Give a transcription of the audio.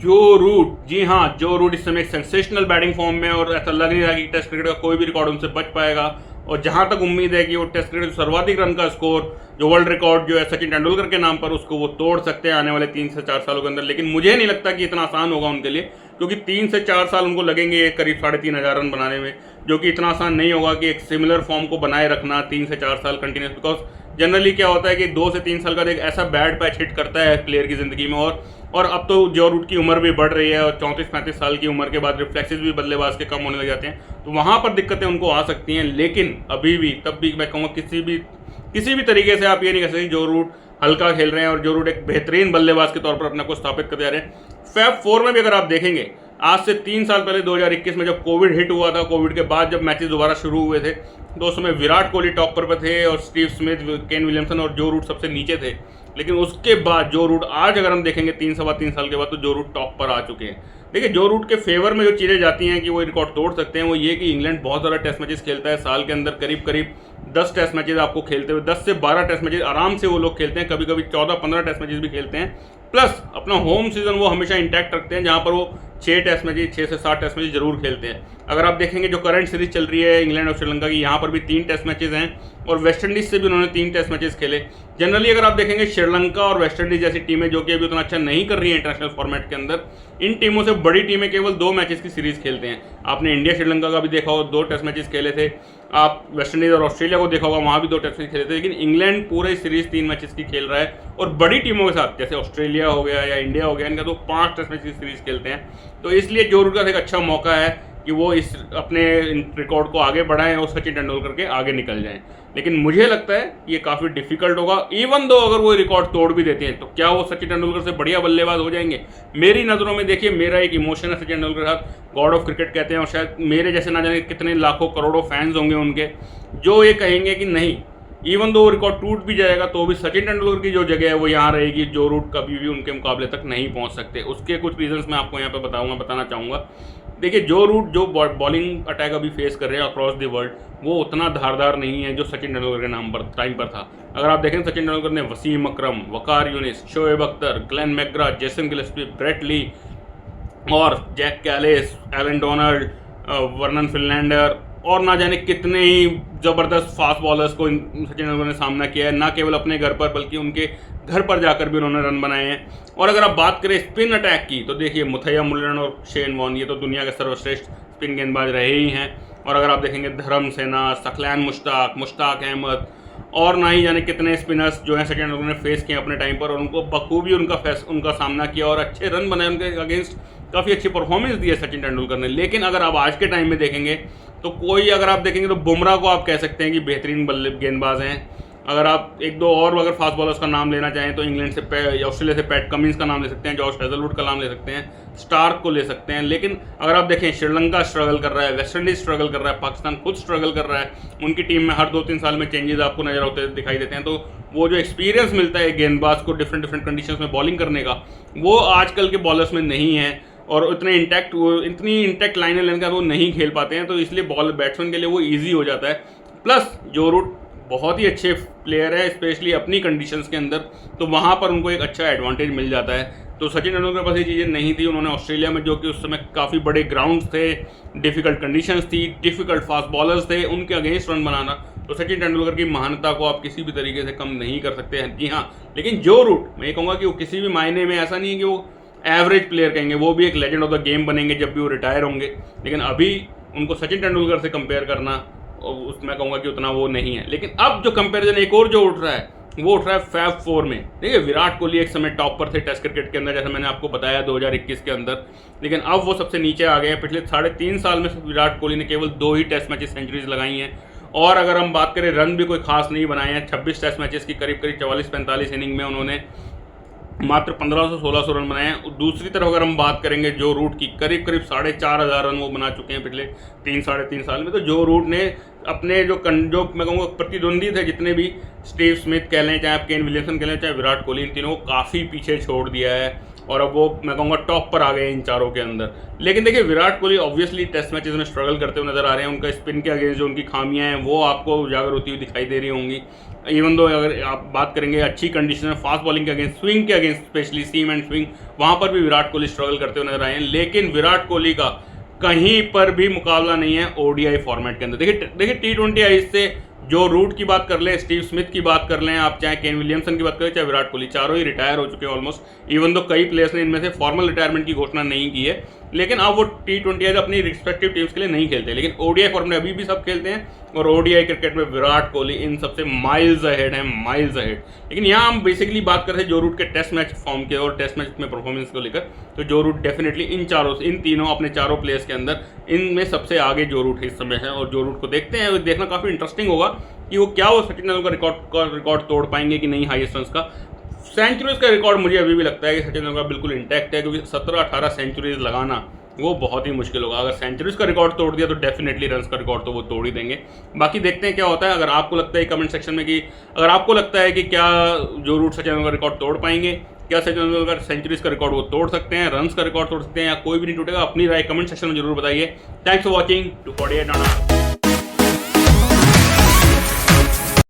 जो रूट, जी हाँ, जो रूट इस समय सेंसेशनल बैटिंग फॉर्म में, और ऐसा लग नहीं रहा कि टेस्ट क्रिकेट का कोई भी रिकॉर्ड उनसे बच पाएगा। और जहां तक उम्मीद है कि वो टेस्ट क्रिकेट सर्वाधिक रन का स्कोर, जो वर्ल्ड रिकॉर्ड जो है सचिन तेंदुलकर के नाम पर, उसको वो तोड़ सकते हैं आने वाले 3 से 4 सालों के अंदर। लेकिन मुझे नहीं लगता कि इतना आसान होगा उनके लिए, क्योंकि 3 से 4 साल उनको लगेंगे करीब 3,500 रन बनाने में, जो कि इतना आसान नहीं होगा कि एक सिमिलर फॉर्म को बनाए रखना 3 से 4 साल कंटिन्यूस। बिकॉज जनरली क्या होता है कि 2 से 3 साल का एक ऐसा बैड पैच हिट करता है प्लेयर की जिंदगी में। और अब तो जो रूट की उम्र भी बढ़ रही है, और 34-35 साल की उम्र के बाद रिफ्लेक्सेस भी बल्लेबाज के कम होने लग जाते हैं, तो वहां पर दिक्कतें उनको आ सकती हैं। लेकिन अभी भी, तब भी मैं कहूँगा किसी भी तरीके से आप ये नहीं कह सकते जो रूट हल्का खेल रहे हैं, और जो रूट एक बेहतरीन बल्लेबाज के तौर पर अपने को स्थापित करते जा रहे हैं। फैब 4 में भी अगर आप देखेंगे, आज से 3 साल पहले 2021 में जब कोविड हिट हुआ था, कोविड के बाद जब मैचेस दोबारा शुरू हुए थे, तो उस समय विराट कोहली टॉपर पर थे, और स्टीव स्मिथ, केन विलियमसन और जो रूट सबसे नीचे थे। लेकिन उसके बाद जो रूट आज अगर हम देखेंगे 3 सवा 3 साल के बाद, तो जो रूट टॉप पर आ चुके हैं। देखिए, जो रूट के फेवर में जो चीज़ें जाती हैं कि वो रिकॉर्ड तोड़ सकते हैं, वो ये कि इंग्लैंड बहुत ज़्यादा टेस्ट मैचेस खेलता है साल के अंदर, करीब करीब 10 टेस्ट मैचेस आपको खेलते हुए, 10 से 12 टेस्ट मैचेस आराम से वो लोग खेलते हैं, कभी कभी 14-15 टेस्ट मैचेस भी खेलते हैं। प्लस अपना होम सीजन वो हमेशा इंटैक्ट रखते हैं, जहाँ पर वो 6 टेस्ट मैचेस, 6 से 7 टेस्ट मैचेस जरूर खेलते हैं। अगर आप देखेंगे जो करंट सीरीज चल रही है इंग्लैंड और श्रीलंका की, यहाँ पर भी 3 टेस्ट मैचेस हैं, और वेस्ट इंडीज से भी उन्होंने 3 टेस्ट मैचेस खेले। जनरली अगर आप देखेंगे श्रीलंका और वेस्ट इंडीज जैसी टीमें, जो कि अभी उतना अच्छा नहीं कर रही है इंटरनेशनल फॉर्मेट के अंदर, इन टीमों से बड़ी टीमें केवल 2 मैचेस की सीरीज खेलते हैं। आपने इंडिया श्रीलंका का भी देखा हो, 2 टेस्ट मैचेस खेले थे। आप वेस्ट इंडीज और ऑस्ट्रेलिया को देखा होगा, वहाँ भी 2 टेस्ट मैच खेले थे। लेकिन इंग्लैंड पूरे सीरीज 3 मैचेस की खेल रहा है, और बड़ी टीमों के साथ जैसे ऑस्ट्रेलिया हो गया या इंडिया हो गया, इनका तो 5 टेस्ट मैच की सीरीज खेलते हैं। तो इसलिए जो रूट का एक अच्छा मौका है कि वो इस अपने रिकॉर्ड को आगे बढ़ाएं और सचिन तेंदुलकर के आगे निकल जाएं। लेकिन मुझे लगता है ये काफ़ी डिफिकल्ट होगा। इवन दो अगर वो रिकॉर्ड तोड़ भी देते हैं, तो क्या वो सचिन तेंदुलकर से बढ़िया बल्लेबाज हो जाएंगे? मेरी नज़रों में देखिए, मेरा एक इमोशन है सचिन तेंदुलकर के साथ, गॉड ऑफ क्रिकेट कहते हैं, और शायद मेरे जैसे ना जाने कितने लाखों करोड़ों फैंस होंगे उनके, जो ये कहेंगे कि नहीं, इवन दो रिकॉर्ड टूट भी जाएगा तो भी सचिन तेंदुलकर की जो जगह है वो यहाँ रहेगी, जो रूट कभी भी उनके मुकाबले तक नहीं पहुँच सकते। उसके कुछ रीजंस मैं आपको यहाँ पे बताना चाहूँगा। देखिए, जो रूट जो बॉलिंग अटैक अभी फेस कर रहे हैं अक्रॉस द वर्ल्ड, वो उतना धारदार नहीं है जो सचिन तेंदुलकर के नाम पर टाइम पर था। अगर आप देखें, सचिन तेंदुलकर ने Wasim Akram, Waqar Younis, Shoaib Akhtar, Glenn McGrath, Jason Gillespie, Brett Lee और Jacques Kallis, Allan Donald, Vernon Philander और ना जाने कितने ही ज़बरदस्त फास्ट बॉलर्स को सचिन तेंदुलकर ने सामना किया है, ना केवल अपने घर पर बल्कि उनके घर पर जाकर भी उन्होंने रन बनाए हैं। और अगर आप बात करें स्पिन अटैक की, तो देखिए मुथैया मुरलीधरन और शेन वॉर्न, ये तो दुनिया के सर्वश्रेष्ठ स्पिन गेंदबाज रहे ही हैं। और अगर आप देखेंगे धर्म सेना, सकलैन मुश्ताक, मुश्ताक अहमद और ना ही जाने कितने स्पिनर्स जो हैं सचिन तेंदुलकर ने फेस किए अपने टाइम पर, और उनको बखूबी उनका सामना किया और अच्छे रन बनाए, उनके अगेंस्ट काफ़ी अच्छी परफॉर्मेंस दी है सचिन तेंदुलकर ने। लेकिन अगर आप आज के टाइम में देखेंगे, तो कोई अगर आप देखेंगे तो बुमराह को आप कह सकते हैं कि बेहतरीन गेंदबाज हैं। अगर आप एक दो और अगर फास्ट बॉलर्स का नाम लेना चाहें, तो इंग्लैंड से ऑस्ट्रेलिया से पैट कमिंस का नाम ले सकते हैं, जॉश हेजलवुड का नाम ले सकते हैं, स्टार्क को ले सकते हैं। लेकिन अगर आप देखें, श्रीलंका स्ट्रगल कर रहा है, वेस्ट इंडीज स्ट्रगल कर रहा है, पाकिस्तान खुद स्ट्रगल कर रहा है, उनकी टीम में हर 2-3 साल में चेंजेस आपको नजर होते दिखाई देते हैं। तो वो जो एक्सपीरियंस मिलता है गेंदबाज को डिफरेंट कंडीशंस में बॉलिंग करने का, वो आजकल के बॉलर्स में नहीं है, और इतनी इंटैक्ट लाइनें लेने का वो नहीं खेल पाते हैं। तो इसलिए बैट्समैन के लिए वो ईजी हो जाता है। प्लस जो रूट बहुत ही अच्छे प्लेयर है, स्पेशली अपनी कंडीशंस के अंदर, तो वहाँ पर उनको एक अच्छा एडवांटेज मिल जाता है। तो सचिन तेंदुलकर के पास ये चीज़ें नहीं थी। उन्होंने ऑस्ट्रेलिया में, जो कि उस समय काफ़ी बड़े ग्राउंड्स थे, डिफिकल्ट कंडीशंस थी, डिफिकल्ट फास्ट बॉलर्स थे, उनके अगेंस्ट रन बनाना, तो सचिन तेंदुलकर की महानता को आप किसी भी तरीके से कम नहीं कर सकते हैं। जी हाँ, लेकिन जो रूट, मैं ये कहूँगा कि वो किसी भी मायने में ऐसा नहीं है कि वो एवरेज प्लेयर कहेंगे, वो भी एक लेजेंड ऑफ द गेम बनेंगे जब भी वो रिटायर होंगे। लेकिन अभी उनको सचिन तेंदुलकर से कंपेयर करना, उसमें कहूँगा कि उतना वो नहीं है। लेकिन अब जो कंपैरिजन एक और जो उठ रहा है, वो उठ रहा है फैब 4 में। देखिए, विराट कोहली एक समय टॉप पर थे टेस्ट क्रिकेट के अंदर, जैसे मैंने आपको बताया 2021 के अंदर, लेकिन अब वो सबसे नीचे आ गए हैं। पिछले 3.5 साल में विराट कोहली ने केवल 2 ही टेस्ट मैचेस सेंचुरीज लगाई हैं। और अगर हम बात करें, रन भी कोई खास नहीं बनाए हैं। 26 टेस्ट मैचेस की करीब 44-45 इनिंग में उन्होंने मात्र 1500-1600 रन बनाए हैं। दूसरी तरफ अगर हम बात करेंगे जो रूट की, करीब 4,500 रन वो बना चुके हैं पिछले 3-3.5 साल में। तो जो रूट ने अपने जो मैं कहूँगा प्रतिद्वंदी थे जितने भी, स्टीव स्मिथ कह लें, चाहे आप केन विलियमसन कह लें, चाहे विराट कोहली, इन तीनों को काफ़ी पीछे छोड़ दिया है और अब वो मैं कहूँगा टॉप पर आ गए इन चारों के अंदर। लेकिन देखिए Virat Kohli obviously test matches में स्ट्रगल करते हुए नजर आ रहे हैं। उनका स्पिन के अगेंस्ट जो उनकी खामियां हैं वो आपको उजागर होती हुई दिखाई दे रही होंगी। इवन दो अगर आप बात करेंगे अच्छी कंडीशन में फास्ट बॉलिंग के अगेंस्ट, स्विंग के against, specially seam and swing, वहाँ पर भी विराट कोहली स्ट्रगल करते हुए नजर आए हैं। लेकिन विराट कोहली का कहीं पर भी मुकाबला नहीं है ओडीआई फॉर्मेट के अंदर। देखिए T20 आई से जो रूट की बात कर लें, स्टीव स्मिथ की बात कर लें, आप चाहे केन विलियमसन की बात करें, चाहे विराट कोहली, चारों ही रिटायर हो चुके हैं ऑलमोस्ट। इवन दो कई प्लेयर्स ने इनमें से फॉर्मल रिटायरमेंट की घोषणा नहीं की है, लेकिन अब वो T20 आई अपनी रिस्पेक्टिव टीम्स के लिए नहीं खेलते, लेकिन ओडीआई फॉर्मेट अभी भी सब खेलते हैं। और ओडीआई क्रिकेट में विराट कोहली इन सबसे माइल्स अहेड है, माइल्स अहेड। लेकिन यहाँ हम बेसिकली बात करते हैं जो रूट के टेस्ट मैच फॉर्म के और टेस्ट मैच में परफॉर्मेंस को लेकर, तो जो रूट डेफिनेटली इन तीनों अपने चारों प्लेयर्स के अंदर इनमें सबसे आगे जो रूट इस समय है। और जो रूट को देखते हैं, देखना काफ़ी इंटरेस्टिंग होगा कि वो सचिन तेंदुलकर का रिकॉर्ड तोड़ पाएंगे कि नहीं हाईएस्ट रन्स का। सेंचुरीज का रिकॉर्ड मुझे अभी भी लगता है कि सचिन तेंदुलकर बिल्कुल इंटैक्ट है, क्योंकि 17-18 सेंचुरीज लगाना वो बहुत ही मुश्किल होगा। अगर सेंचुरीज का रिकॉर्ड तोड़ दिया तो डेफिनेटली रन्स का रिकॉर्ड तो वो तोड़ ही देंगे। बाकी देखते हैं क्या होता है। अगर आपको लगता है कमेंट सेक्शन में कि अगर आपको लगता है कि क्या जो रूट सचिन तेंदुलकर रिकॉर्ड तोड़ पाएंगे, क्या सचिन तेंदुलकर सेंचुरीज का रिकॉर्ड वो तोड़ सकते हैं, रन्स का रिकॉर्ड तोड़ सकते हैं, या कोई भी नहीं टूटेगा, अपनी राय कमेंट सेक्शन में जरूर बताइए। Thanks for watching 248 on.